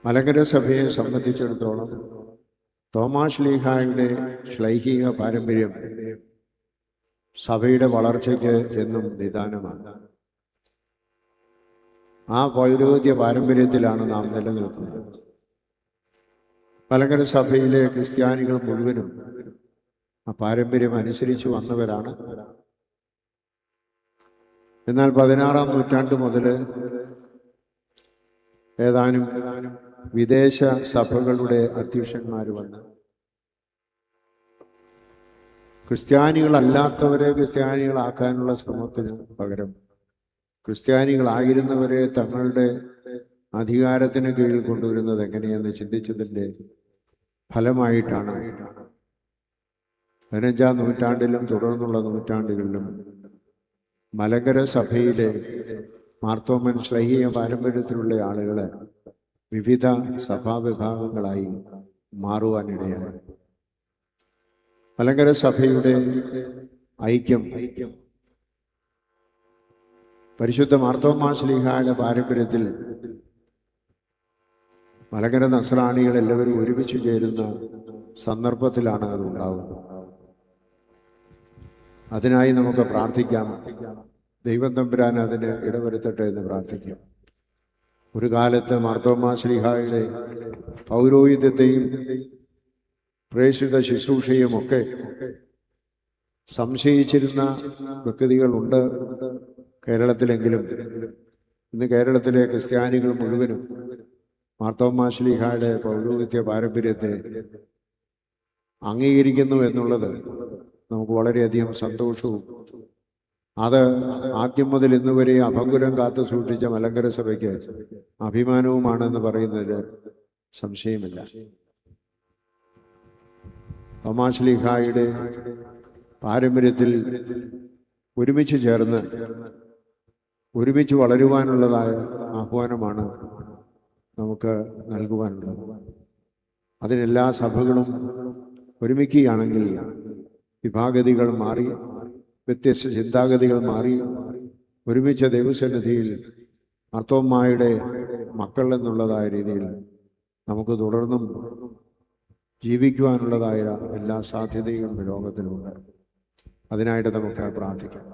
മലങ്കര സഭയെ സംബന്ധിച്ചിടത്തോളം തോമാശ്ലീഹായുടെ ശ്ലൈഹിക പാരമ്പര്യം സഭയുടെ വളർച്ചയ്ക്ക് എന്നും നിദാനമാണ്. ആ പൗരോഹിത്യ പാരമ്പര്യത്തിലാണ് നാം നിലനിൽക്കുന്നത്. മലങ്കര സഭയിലെ ക്രിസ്ത്യാനികൾ മുഴുവനും ആ പാരമ്പര്യം അനുസരിച്ച് വന്നവരാണ്. എന്നാൽ 16-ാം നൂറ്റാണ്ട് മുതൽ ഏതാനും വിദേശ സഭകളുടെ അധ്യക്ഷന്മാർ വന്ന് ക്രിസ്ത്യാനികളല്ലാത്തവരെ ക്രിസ്ത്യാനികളാക്കാനുള്ള ശ്രമത്തിന് പകരം ക്രിസ്ത്യാനികളായിരുന്നവരെ തങ്ങളുടെ അധികാരത്തിന് കീഴിൽ കൊണ്ടുവരുന്നത് എങ്ങനെയെന്ന് ചിന്തിച്ചതിൻ്റെ ഫലമായിട്ടാണ് 15-ാം നൂറ്റാണ്ടിലും തുടർന്നുള്ള നൂറ്റാണ്ടുകളിലും മലങ്കര സഭയിലെ മാർത്തോമൻ ശ്ലൈഹിക പാരമ്പര്യത്തിലുള്ള ആളുകളെ വിവിധ സഭാവിഭാഗങ്ങളായി മാറുവാനിടയായി. മലങ്കര സഭയുടെ ഐക്യം പരിശുദ്ധ മാർത്തോമാ ശ്ലീഹായുടെ പാരമ്പര്യത്തിൽ മലങ്കര നസ്രാണികൾ എല്ലാവരും ഒരുമിച്ച് ചേരുന്ന സന്ദർഭത്തിലാണ് അത് ഉണ്ടാവുന്നത്. അതിനായി നമുക്ക് പ്രാർത്ഥിക്കാം. ദൈവം തമ്പുരാൻ അതിന് ഇടവരുത്തട്ടെ എന്ന് പ്രാർത്ഥിക്കാം. ഒരു കാലത്ത് മാർത്തോമാ ശ്ലീഹായുടെ പൗരോഹിത്യത്തെയും പ്രേക്ഷിത ശുശ്രൂഷയും ഒക്കെ സംശയിച്ചിരുന്ന വ്യക്തികളുണ്ട് കേരളത്തിലെങ്കിലും. ഇന്ന് കേരളത്തിലെ ക്രിസ്ത്യാനികൾ മുഴുവനും മാർത്തോമാ ശ്ലീഹായുടെ പൗരോഹിത്യ പാരമ്പര്യത്തെ അംഗീകരിക്കുന്നു എന്നുള്ളത് നമുക്ക് വളരെയധികം സന്തോഷവും അത് ആദ്യം മുതൽ ഇന്നുവരെ അഭംഗുരം കാത്തു സൂക്ഷിച്ച മലങ്കര സഭയ്ക്ക് അഭിമാനവുമാണെന്ന് പറയുന്നതിൽ സംശയമില്ല. തോമാ ശ്ലീഹായുടെ പാരമ്പര്യത്തിൽ ഒരുമിച്ച് ചേർന്ന് ഒരുമിച്ച് വളരുവാനുള്ളതായ ആഹ്വാനമാണ് നമുക്ക് നൽകുവാനുള്ളത്. അതിനെല്ലാ സഭകളും ഒരുമിക്കുകയാണെങ്കിൽ വിഭാഗതികൾ മാറി, വ്യത്യസ്ത ചിന്താഗതികൾ മാറി ഒരുമിച്ച ദൈവസന്നിധിയിൽ മാർത്തോമായുടെ മക്കൾ എന്നുള്ളതായ രീതിയിൽ നമുക്ക് തുടർന്നും ജീവിക്കുവാനുള്ളതായ എല്ലാ സാധ്യതയും ലോകത്തിലുണ്ട്. അതിനായിട്ട് നമുക്ക് പ്രാർത്ഥിക്കാം.